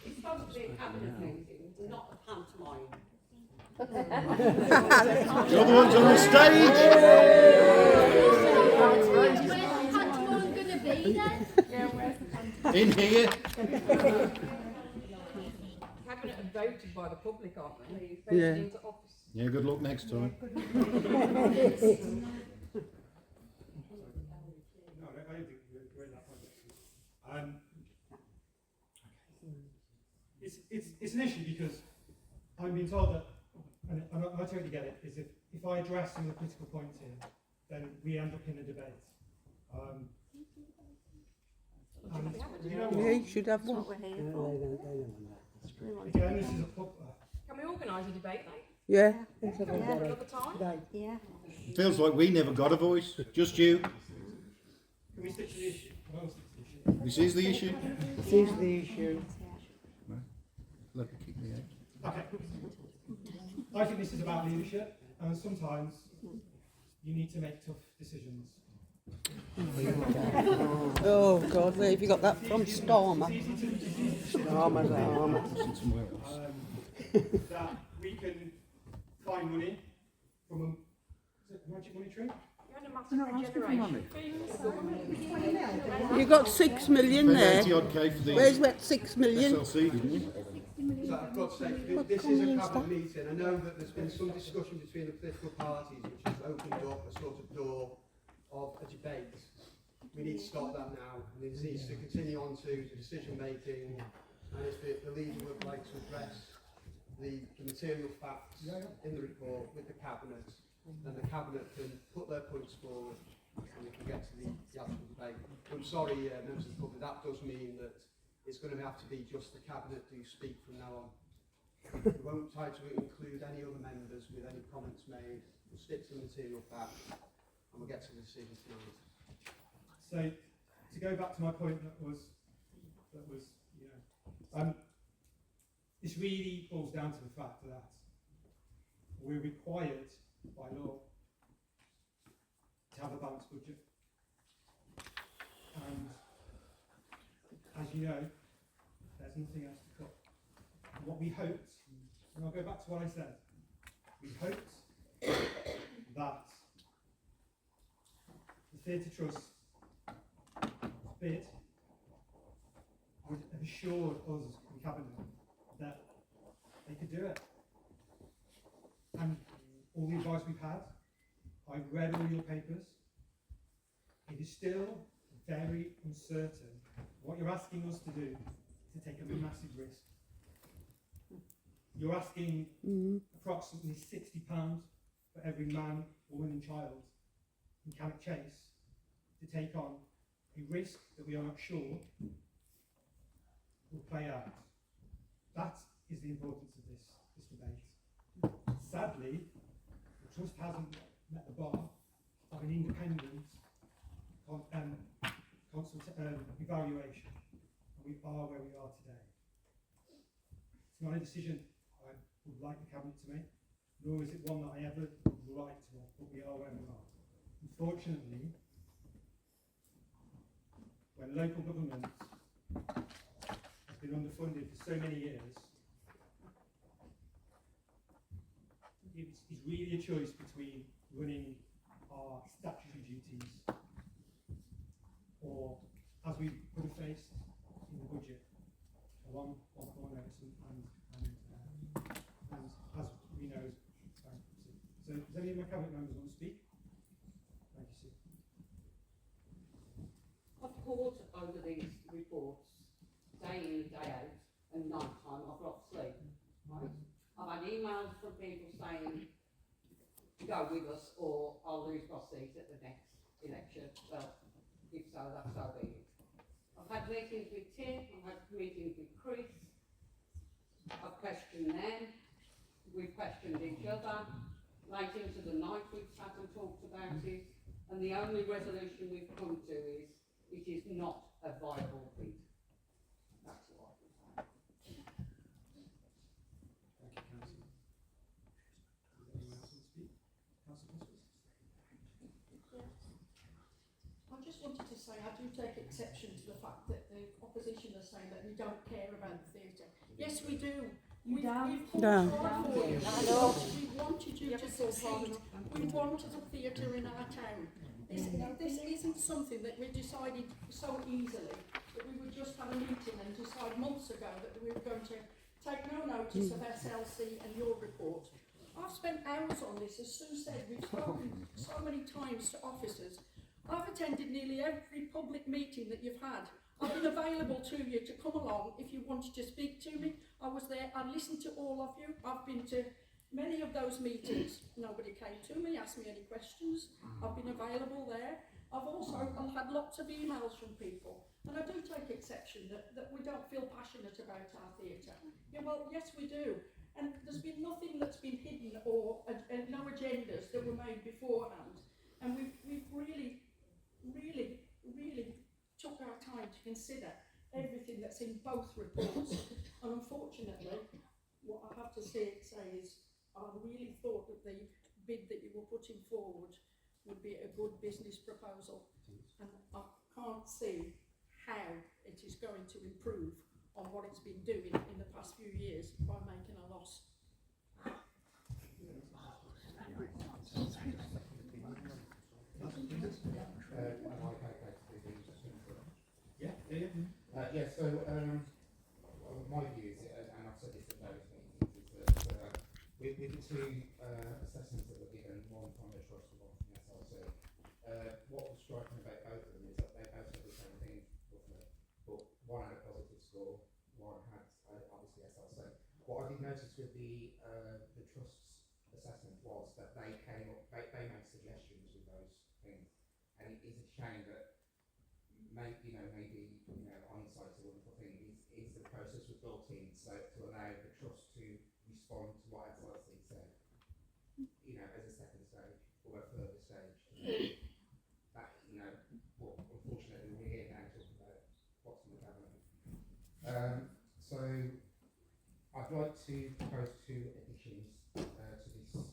It's supposed to be a cabinet meeting, not a pantomime. The other one's on the stage. Where's the pantomime going to be then? In here. Cabinet are voted by the public, aren't they? Voted into office. Yeah, good luck next time. No, I don't think we're in that point. It's an issue because I'm being told that, and I totally get it, is if I address some of the critical points here, then we end up in a debate. And you know what? You should have one. Again, this is a pub. Can we organise a debate, though? Yeah. Another time? Yeah. Feels like we never got a voice. Just you. Can we stick to the issue? I will stick to the issue. This is the issue. This is the issue. No. Let me keep me out. Okay. I think this is about leadership, and sometimes you need to make tough decisions. Oh God, where have you got that from? Stormer. Stormer's armour. That we can find money from a magic money tree. You got 6 million there. 80 odd K for the Where's that 6 million? SLC, didn't you? So I've got to say, this is a cabinet meeting. I know that there's been some discussion between the political parties which has opened up a sort of door of a debate. We need to stop that now, and it needs to continue on to the decision making. And if the leader would like to address the material facts in the report with the cabinet, then the cabinet can put their points forward and we can get to the actual debate. I'm sorry, members of the public, that does mean that it's going to have to be just the cabinet who speak from now on. We won't try to include any other members with any comments made. We'll stick to the material facts and we'll get to the decision tonight. So, to go back to my point that was this really boils down to the fact that we're required by law to have a balanced budget. And as you know, there's nothing else to cut. And what we hoped, and I'll go back to what I said, we hoped that the Theatre Trust bid would have assured us in Cabinet that they could do it. And all the advice we've had, I've read all your papers, it is still very uncertain what you're asking us to do to take a massive risk. You're asking approximately £60 for every man, woman and child in Cannock Chase to take on a risk that we are not sure will play out. That is the importance of this debate. Sadly, the Trust hasn't met the bar of an independent evaluation, and we are where we are today. It's not a decision I would like the Cabinet to make, nor is it one that I ever would like to make, but we are where we are. Unfortunately, when local government has been underfunded for so many years, it's really a choice between running our statutory duties or, as we put a face in the budget, a one notice and as we know, bankruptcy. So does any of my Cabinet members want to speak? Thank you, Sue. I've pored over these reports day in, day out, and night time I've lost sleep. Right? I've had emails from people saying, go with us or I'll lose my seat at the next election. Well, if so, that's so be it. I've had meetings with Tim, I've had meetings with Chris, I've questioned them, we've questioned each other, late into the night we've sat and talked about it, and the only resolution we've come to is, it is not a viable bid. That's what I can say. Thank you, Councillor. Does anyone else want to speak? Councillor Prosperous? I just wanted to say I do take exception to the fact that the opposition are saying that we don't care about the theatre. Yes, we do. We've fought hard for you. We wanted you to succeed. We wanted a theatre in our town. This isn't something that we decided so easily, that we would just have a meeting and decide months ago that we were going to take no notice of SLC and your report. I've spent hours on this. As Sue said, we've spoken so many times to officers. I've attended nearly every public meeting that you've had. I've been available to you to come along if you wanted to speak to me. I was there, I listened to all of you. I've been to many of those meetings. Nobody came to me, asked me any questions. I've been available there. I've also had lots of emails from people. And I do take exception that we don't feel passionate about our theatre. Yeah, well, yes we do. And there's been nothing that's been hidden or no agendas that were made beforehand. And we've really took our time to consider everything that's in both reports. And unfortunately, what I have to say is I really thought that the bid that you were putting forward would be a good business proposal. And I can't see how it is going to improve on what it's been doing in the past few years by making a loss. My view is, and I've said this at various meetings, is that with the two assessments that were given, one from the Trust and one from the SLC, what was striking about both of them is that they both said the same thing, roughly, but one had a positive score, one had obviously SLC. What I did notice with the Trust's assessment was that they came up, they made suggestions with those things, and it is a shame that maybe hindsight is a wonderful thing. Is the process was built in so to allow the Trust to respond to what SLC said, as a second stage or a further stage. That well, unfortunately we're here now talking about what's in the Cabinet. So I'd like to propose two additions to this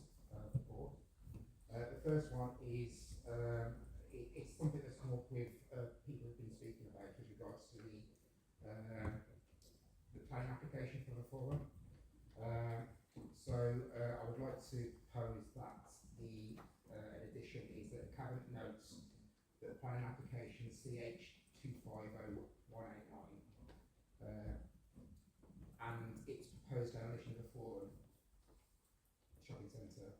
is it's something that's come up with people who've been speaking about with regards to the planning application for the forum. I would like to propose that an addition is that the Cabinet notes that the planning application CH250189 and its proposed demolition of the forum shopping centre.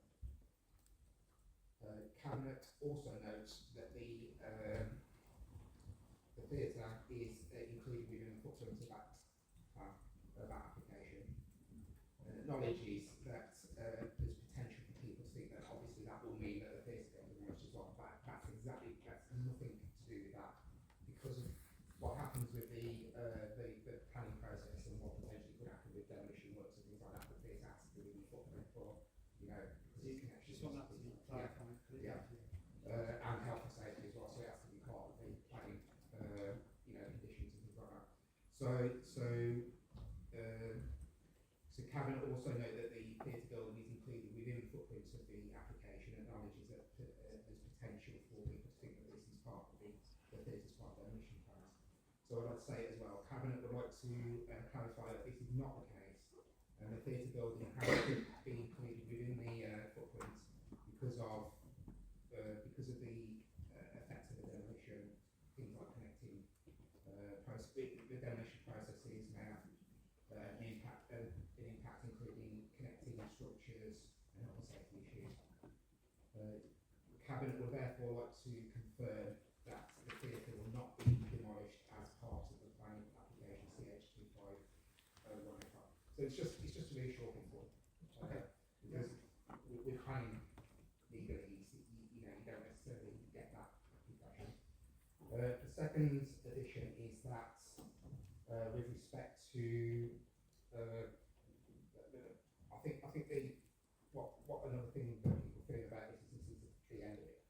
Cabinet also notes that the theatre is included within the footprint of that application. Acknowledges that there's potential for people to think that obviously that will mean that the theatre gets demolished as well. That's nothing to do with that, because of what happens with the planning process and what potentially could happen with demolition works and things like that. The theatre has to be within the footprint for, because it's connected. Just want that to be clarified. And health and safety as well, so it has to be part of the planning, conditions and things like that. So Cabinet also note that the theatre building is included within the footprint of the application and acknowledges that there's potential for people to think that this is part of the theatre's part of their mission plans. So I'd like to say as well, Cabinet would like to clarify that this is not the case, and the theatre building has been included within the footprint because of the effects of the demolition, things like connecting the demolition processes may have an impact including connecting structures and other safety issues. Cabinet would therefore like to confirm that the theatre will not be demolished as part of the planning application CH250185. So it's just a really short report. Because with planning legally, you don't necessarily get that impression. The second addition is that with respect to I think what another thing that people feel about this is the end of it.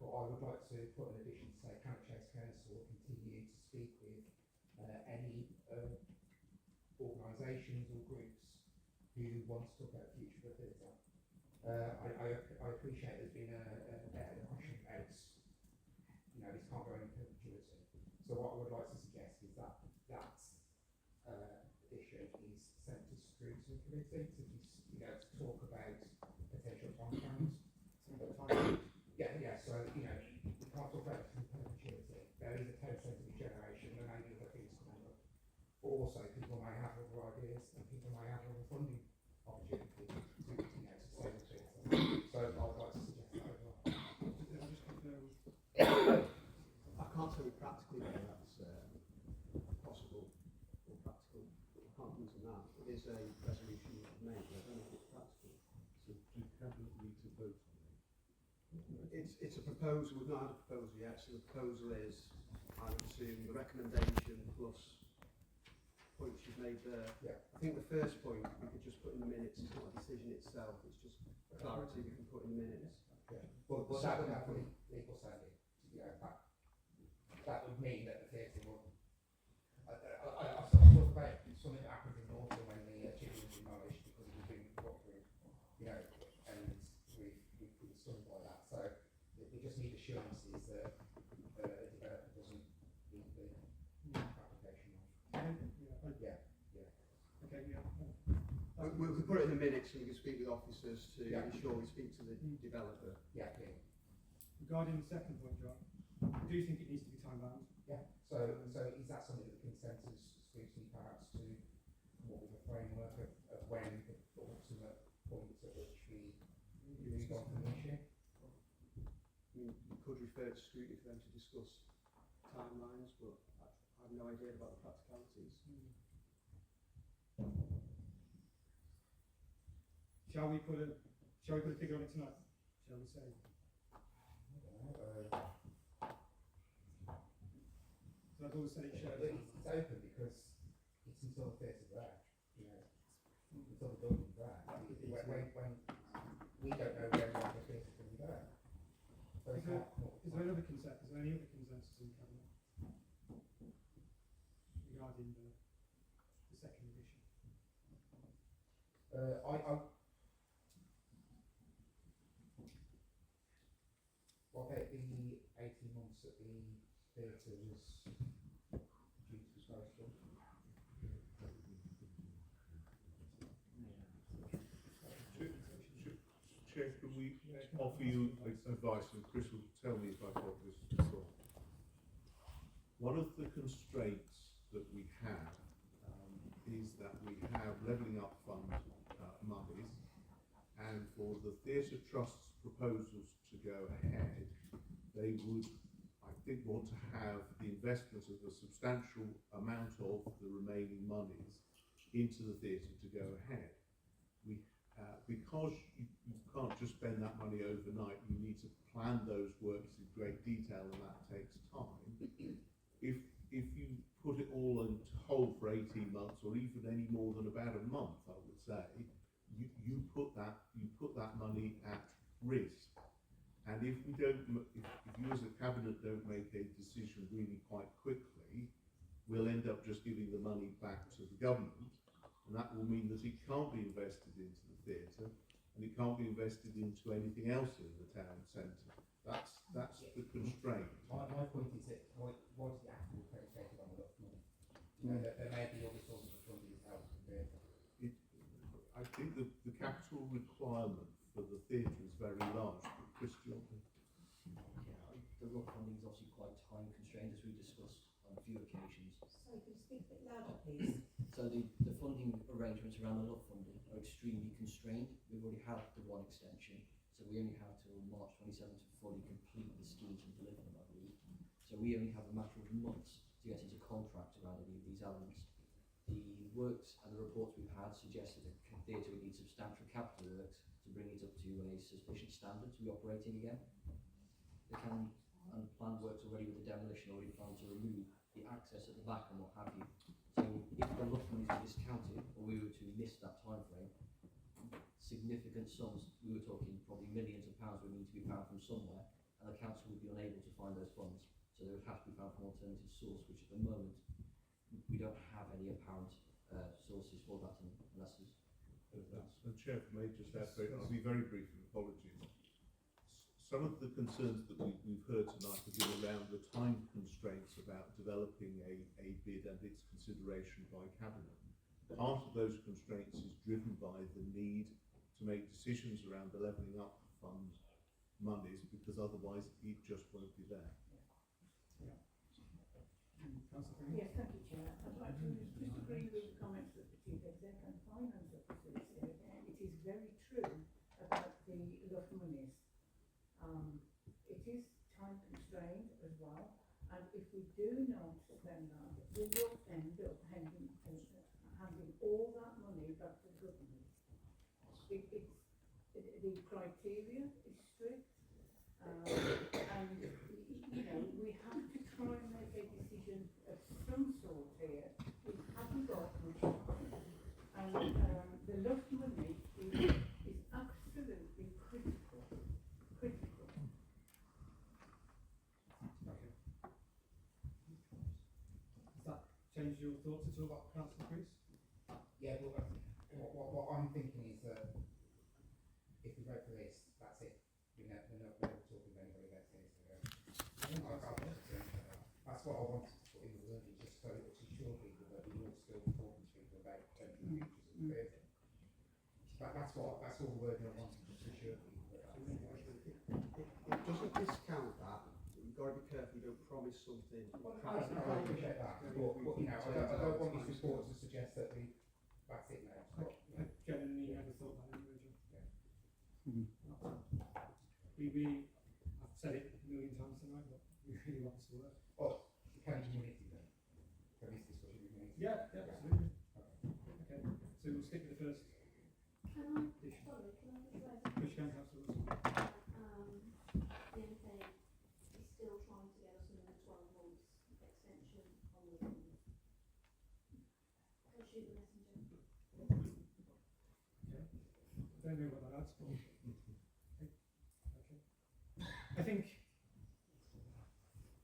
But I would like to put an addition to say Cannock Chase Council will continue to speak with any organisations or groups who want to talk about the future of the theatre. I appreciate there's been a question about, this can't go in perpetuity. So what I would like to suggest is that addition is sent to scrutiny committee to talk about potential timeframes. So we can't talk about it in perpetuity. There is a 10% of generation, there may be other things coming up. But also people may have other ideas and people may have other funding opportunities to save the theatre. So I'd like to suggest that as well. I'll just confirm. I can't tell you practically whether that's possible or practical. I can't answer that. It is a resolution you can make, but I don't know if it's practical. So do Cabinet need to vote on it? It's a proposal. We've not had a proposal yet. So the proposal is, I would assume, the recommendation plus points you've made there. Yeah. I think the first point we could just put in the minutes. It's not a decision itself. It's just clarity we can put in the minutes. Yeah. But that would have legal standing. That would mean that the theatre will. I thought about something that happened in Northern when the children was demolished because it was being brought through, and we've been stunned by that. So we just need assurances that a developer doesn't meet the application. We'll put it in the minutes and we can speak with officers to ensure we speak to the developer. Yeah. Regarding the second point, John, do you think it needs to be time bound? Yeah. So is that something that consensus scrutiny perhaps to come up with a framework of when the ultimate point at which we move on from the issue? I mean, you could refer to scrutiny for them to discuss timelines, but I have no idea about the practicalities. Shall we put a figure on it tonight? Shall we say? So I've always said it shows. It's open because it's until the theatre's there, until the building's there. When we don't know when the theatre's going to be there. So Is there any other consensus in Cabinet regarding the second edition? that the theatre was due to close down? Chair, can we offer you advice, and Chris will tell me if I've got this wrong. One of the constraints that we have is that we have levelling up fund monies, and for the Theatre Trust's proposals to go ahead, they would, I think, want to have the investment of a substantial amount of the remaining monies into the theatre to go ahead. Because you can't just spend that money overnight, you need to plan those works in great detail, and that takes time. If you put it all into hold for 18 months, or even any more than about a month, I would say, you put that money at risk. And if we don't, if you as a cabinet don't make a decision really quite quickly, we'll end up just giving the money back to the government, and that will mean that it can't be invested into the theatre, and it can't be invested into anything else in the town centre. That's the constraint. My point is that why does it have to be predicated on enough money? You know, there may be other sources of funding to help the theatre. I think the capital requirement for the theatre is very large. But Christian, the rough funding is obviously quite time constrained, as we discussed on a few occasions. Sorry, can you speak a bit louder, please? So the funding arrangements around the LUF funding are extremely constrained. We've already had the one extension, so we only have till March 27 to fully complete the schemes and deliver them, I believe. So we only have a matter of months to get into contract around any of these elements. The works and the reports we've had suggest that the theatre would need substantial capital works to bring it up to a sufficient standard to be operating again. They can, and planned works already with the demolition, already planned to remove the access at the back and what have you. So if the LUF monies were discounted, or we were to miss that time frame, significant sums, we were talking probably millions of pounds, would need to be found from somewhere, and the council would be unable to find those funds. So they would have to be found from an alternative source, which at the moment we don't have any apparent sources for that, unless there's. And Chair, may I just add, I'll be very brief, and apologies. Some of the concerns that we've heard tonight have been around the time constraints about developing a bid and its consideration by Cabinet. Part of those constraints is driven by the need to make decisions around the levelling up fund monies, because otherwise it just won't be there. Yes, thank you, Chair. I'd like to just agree with the comments that the Chief Exec and Finance Officer said. It is very true about the LUF monies. It is time constrained as well, and if we do not spend that, we will end up handing all that money back to the government. The criteria is strict, and you know, we have to try and make a decision of some sort here. We haven't got much time, and the LUF money is absolutely critical. Change your thoughts at all about Councillor Priest? Yeah, well, what I'm thinking is that if we vote for this, that's it. We're not talking to anybody about this. That's what I wanted to put in the wording, just so to assure people that we will still talking to people about potential futures of the theatre. That's all the wording I wanted to assure people that that's It doesn't discount that. You've got to be careful you don't promise something. Well, I appreciate that, but you know, I don't want this report to suggest that that's it now. I genuinely never thought that anyway, John. I've said it a million times tonight, but we really want this to work. Oh, can you community then? Can this discussion be community? Yeah, absolutely. Okay, so we'll stick with the first. Can I just raise Which can Councillor Wilson? the MK is still trying to get us another 12 months extension on the funds. Can I shoot the messenger? Okay. Don't know what that adds for. Okay. I think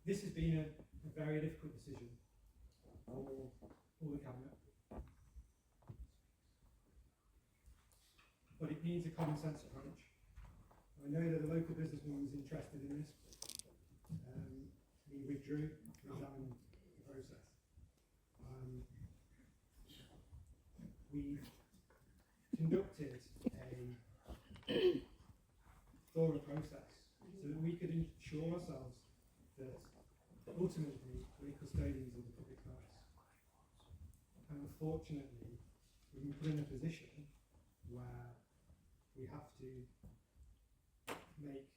this has been a very difficult decision for the Cabinet. But it needs a common sense approach. I know that the local businessman is interested in this. ourselves that ultimately we're custodians of the public rights. And unfortunately, we've been put in a position where we have to make,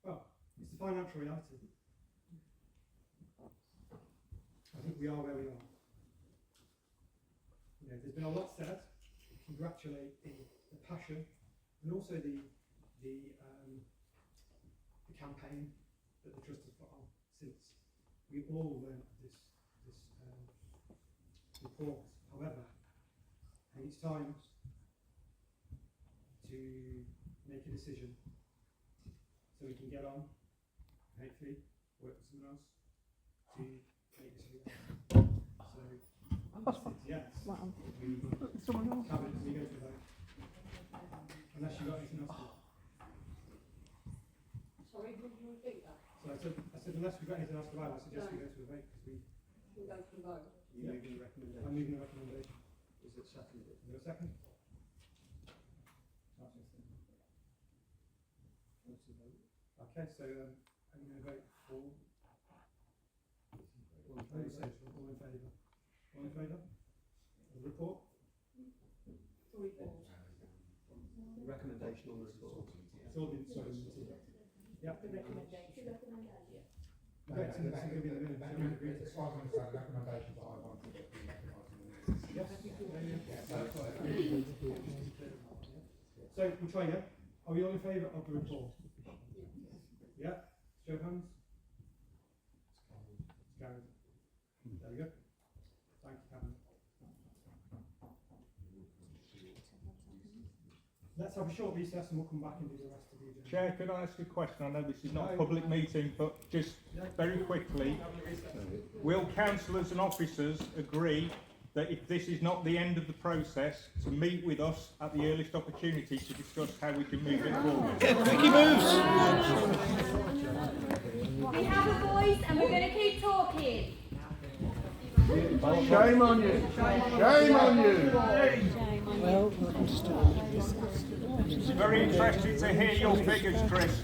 well, it's the financial reality. I think we are where we are. You know, there's been a lot said. We congratulate the passion and also the campaign that the trust has put on since we all learned this report. However, I think it's time to make a decision so we can get on, hopefully work with someone else to make this a reality. So, yes, we have it as we go to vote. Unless you've got anything else to do. Sorry, would you repeat that? So I said unless we've got anything else to add, I suggest we go to a vote because We go to the vote. You're moving the recommendation. I'm moving the recommendation. Is it seconded? Is there a second? Okay, so I'm going to vote for. All in favour? All in favour? All in favour? The report? The report. The recommendation on the report. It's all been submitted. Yeah. The recommendation. Okay, so that's going to be the minutes. Everyone agree? As far as I understand, the recommendations that I want to be recognised in the minutes. Yes. So we'll try again. Are we all in favour of the report? Yeah. Show of hands. It's carried. There we go. Thank you, Cabinet. Let's have a short recess and we'll come back and do the rest of the agenda. Chair, could I ask a question? I know this is not a public meeting, but just very quickly, will councillors and officers agree that if this is not the end of the process, to meet with us at the earliest opportunity to discuss how we can move it forward? Quicky moves! We have a voice and we're going to keep talking. Shame on you! Shame on you! Well, Very interested to hear your figures, Chris.